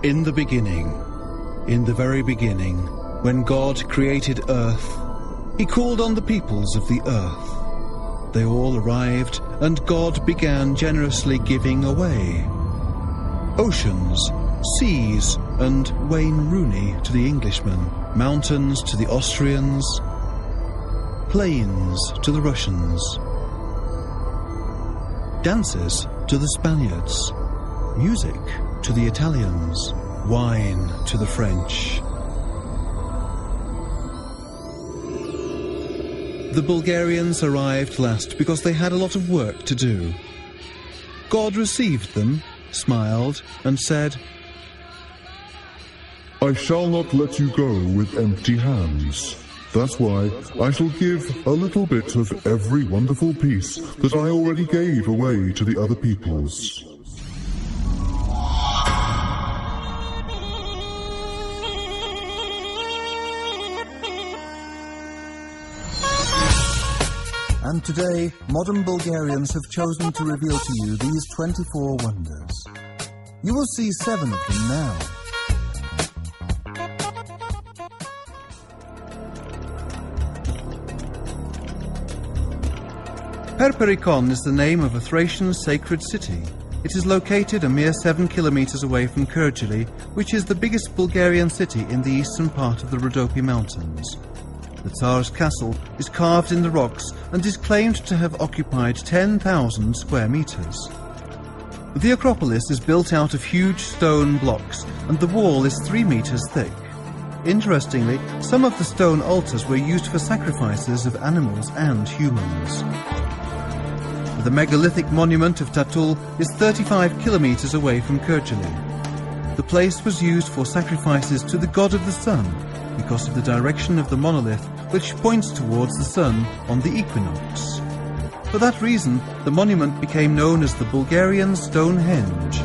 In the beginning, in the very beginning, when God created earth, he called on the peoples of the earth. They all arrived, and God began generously giving away. Oceans, seas, and Wayne Rooney to the Englishmen, mountains to the Austrians, plains to the Russians, dances to the Spaniards, music to the Italians, wine to the French. The Bulgarians arrived last because they had a lot of work to do. God received them, smiled, and said, I shall not let you go with empty hands. That's why I shall give a little bit of every wonderful piece that I already gave away to the other peoples. And today, modern Bulgarians have chosen to reveal to you these 24 wonders. You will see 7 of them now. Perperikon is the name of a Thracian sacred city. It is located a mere 7 kilometers away from Kırgılı, which is the biggest Bulgarian city in the eastern part of the Rhodope Mountains. The Tsar's castle is carved in the rocks and is claimed to have occupied 10,000 square meters. The Acropolis is built out of huge stone blocks, and the wall is 3 meters thick. Interestingly, some of the stone altars were used for sacrifices of animals and humans. The megalithic monument of Tatul is 35 kilometers away from Kırgılı. The place was used for sacrifices to the god of the sun because of the direction of the monolith, which points towards the sun on the equinox. For that reason, the monument became known as the Bulgarian Stonehenge.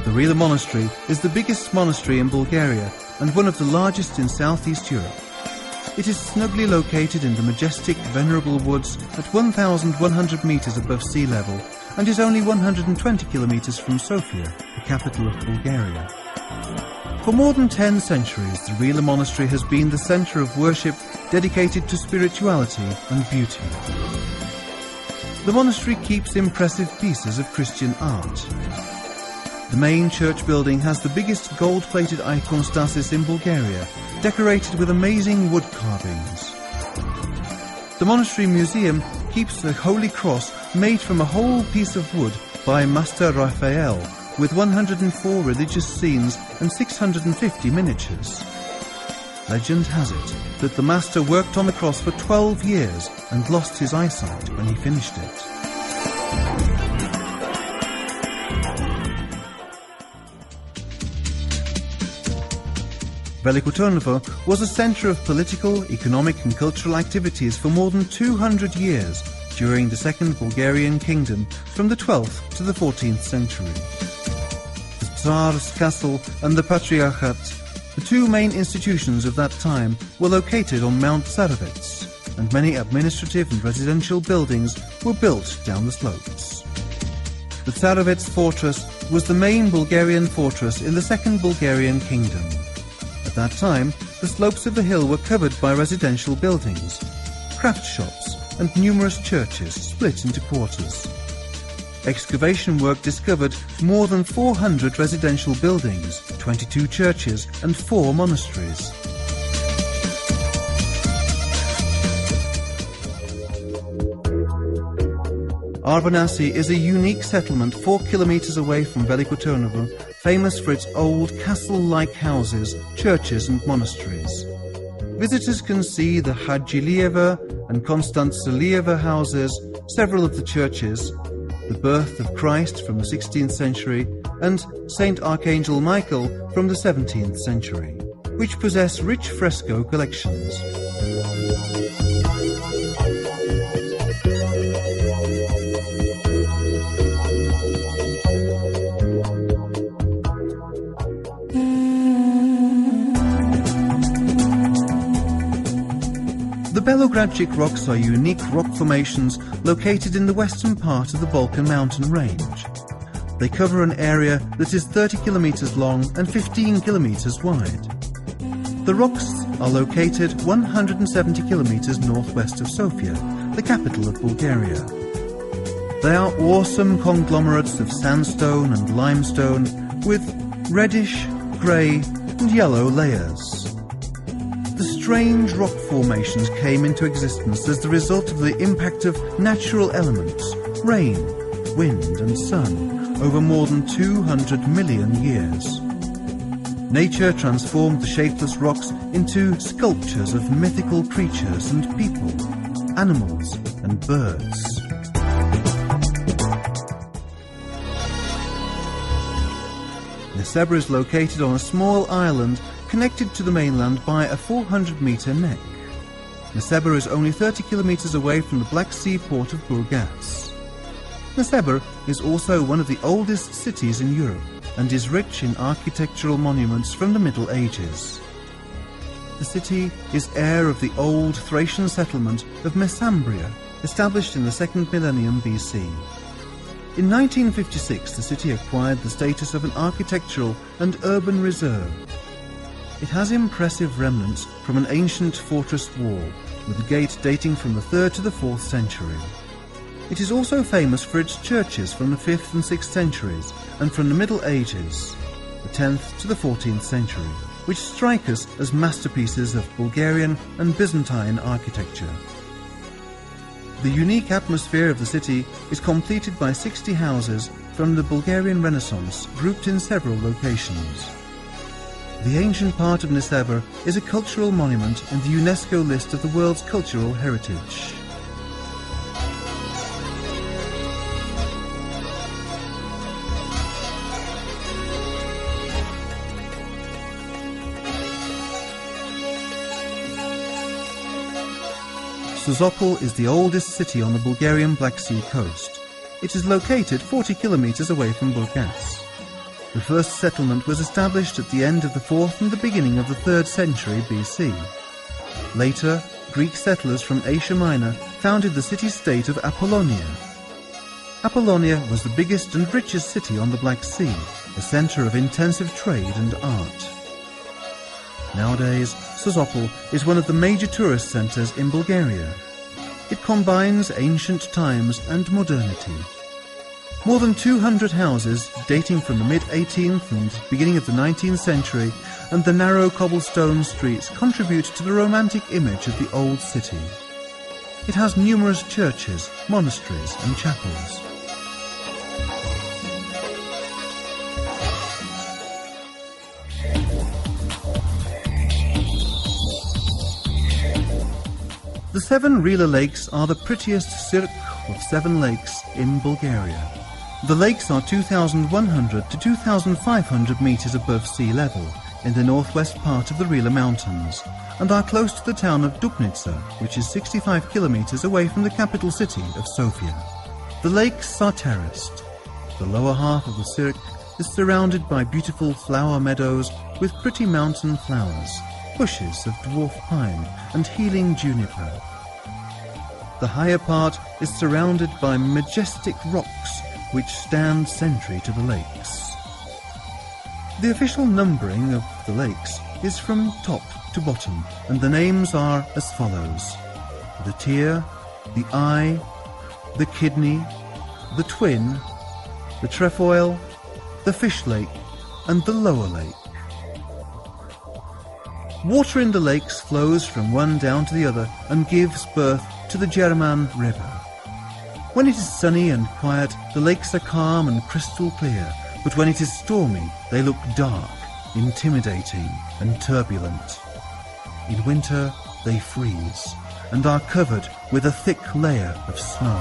The Rila Monastery is the biggest monastery in Bulgaria and one of the largest in Southeast Europe. It is snugly located in the majestic, venerable woods at 1,100 meters above sea level and is only 120 kilometers from Sofia, the capital of Bulgaria. For more than 10 centuries, the Rila Monastery has been the center of worship dedicated to spirituality and beauty. The monastery keeps impressive pieces of Christian art. The main church building has the biggest gold-plated iconostasis in Bulgaria, decorated with amazing wood carvings. The monastery museum keeps a holy cross made from a whole piece of wood by Master Raphael, with 104 religious scenes and 650 miniatures. Legend has it that the master worked on the cross for 12 years and lost his eyesight when he finished it. Veliko Târnăvă was a center of political, economic and cultural activities for more than 200 years during the Second Bulgarian Kingdom from the 12th to the 14th century. The Tsar's castle and the Patriarchate, the two main institutions of that time, were located on Mount Tsarovets, and many administrative and residential buildings were built down the slopes. The Tsarovets fortress was the main Bulgarian fortress in the Second Bulgarian Kingdom. At that time, the slopes of the hill were covered by residential buildings, craft shops, and numerous churches split into quarters. Excavation work discovered more than 400 residential buildings, 22 churches, and 4 monasteries. Arvanasi is a unique settlement 4 kilometers away from Veliko Târnăvă, famous for its old castle-like houses, churches and monasteries. Visitors can see the Hagilieva and Constanțilieva houses, several of the churches, the birth of Christ from the 16th century, and Saint Archangel Michael from the 17th century, which possess rich fresco collections. The Belogradchik rocks are unique rock formations located in the western part of the Balkan mountain range. They cover an area that is 30 kilometers long and 15 kilometers wide. The rocks are located 170 kilometers northwest of Sofia, the capital of Bulgaria. They are awesome conglomerates of sandstone and limestone with reddish, grey and yellow layers. The strange rock formations came into existence as the result of the impact of natural elements, rain, wind and sun, over more than 200 million years. Nature transformed the shapeless rocks into sculptures of mythical creatures and people, animals and birds. Nessebar is located on a small island connected to the mainland by a 400-metre neck. Nessebar is only 30 kilometres away from the Black Sea port of Burgas. Nessebar is also one of the oldest cities in Europe and is rich in architectural monuments from the Middle Ages. The city is heir of the old Thracian settlement of Mesembria, established in the 2nd millennium BC. In 1956, the city acquired the status of an architectural and urban reserve. It has impressive remnants from an ancient fortress wall, with a gate dating from the 3rd to the 4th century. It is also famous for its churches from the 5th and 6th centuries, and from the Middle Ages, the 10th to the 14th century, which strike us as masterpieces of Bulgarian and Byzantine architecture. The unique atmosphere of the city is completed by 60 houses from the Bulgarian Renaissance, grouped in several locations. The ancient part of Nessebar is a cultural monument in the UNESCO list of the world's cultural heritage. Sozopol is the oldest city on the Bulgarian Black Sea coast. It is located 40 kilometers away from Burgas. The first settlement was established at the end of the 4th and the beginning of the 3rd century BC. Later, Greek settlers from Asia Minor founded the city-state of Apollonia. Apollonia was the biggest and richest city on the Black Sea, a centre of intensive trade and art. Nowadays, Sozopol is one of the major tourist centres in Bulgaria. It combines ancient times and modernity. More than 200 houses, dating from the mid-18th and beginning of the 19th century, and the narrow cobblestone streets contribute to the romantic image of the old city. It has numerous churches, monasteries and chapels. The 7 Rila lakes are the prettiest cirque of 7 lakes in Bulgaria. The lakes are 2,100 to 2,500 metres above sea level in the northwest part of the Rila Mountains, and are close to the town of Dupnitsa, which is 65 kilometres away from the capital city of Sofia. The lakes are terraced. The lower half of the cirque is surrounded by beautiful flower meadows with pretty mountain flowers, bushes of dwarf pine and healing juniper. The higher part is surrounded by majestic rocks which stand sentry to the lakes. The official numbering of the lakes is from top to bottom, and the names are as follows: the tear, the eye, the kidney, the twin, the trefoil, the fish lake, and the lower lake. Water in the lakes flows from one down to the other and gives birth to the German River. When it is sunny and quiet, the lakes are calm and crystal clear, but when it is stormy, they look dark, intimidating and turbulent. In winter, they freeze and are covered with a thick layer of snow.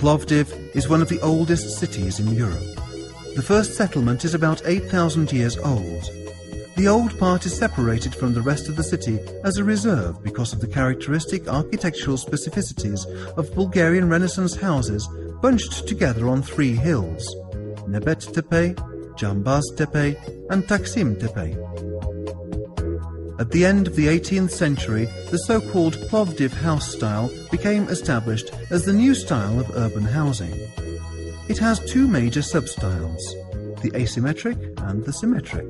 Plovdiv is one of the oldest cities in Europe. The first settlement is about 8,000 years old. The old part is separated from the rest of the city as a reserve because of the characteristic architectural specificities of Bulgarian Renaissance houses bunched together on three hills: Nebet Tepe, Jambaz Tepe and Taksim Tepe. At the end of the 18th century, the so-called Plovdiv house style became established as the new style of urban housing. It has two major sub-styles, the asymmetric and the symmetric.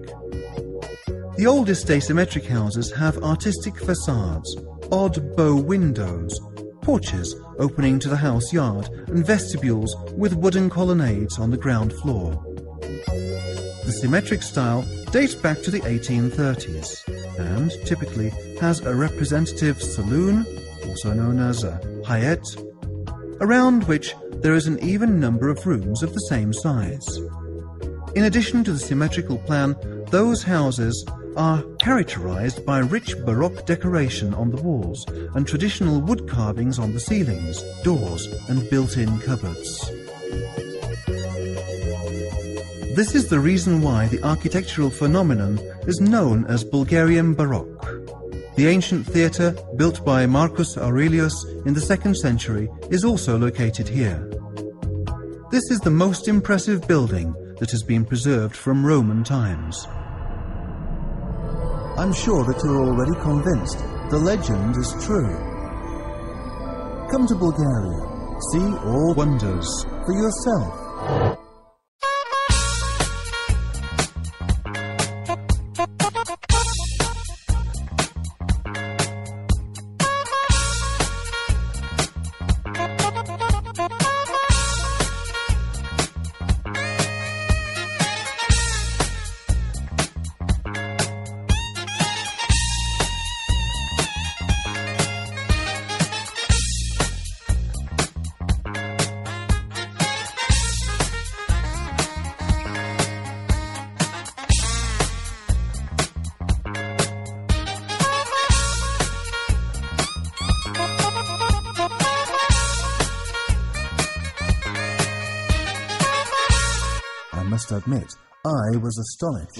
The oldest asymmetric houses have artistic facades, odd bow windows, porches opening to the house yard, and vestibules with wooden colonnades on the ground floor. The symmetric style dates back to the 1830s and typically has a representative saloon, also known as a hayet, around which there is an even number of rooms of the same size. In addition to the symmetrical plan, those houses are characterized by rich Baroque decoration on the walls and traditional wood carvings on the ceilings, doors and built-in cupboards. This is the reason why the architectural phenomenon is known as Bulgarian Baroque. The ancient theatre, built by Marcus Aurelius in the 2nd century, is also located here. This is the most impressive building that has been preserved from Roman times. I'm sure that you're already convinced the legend is true. Come to Bulgaria, see all wonders for yourself. I must admit, I was astonished.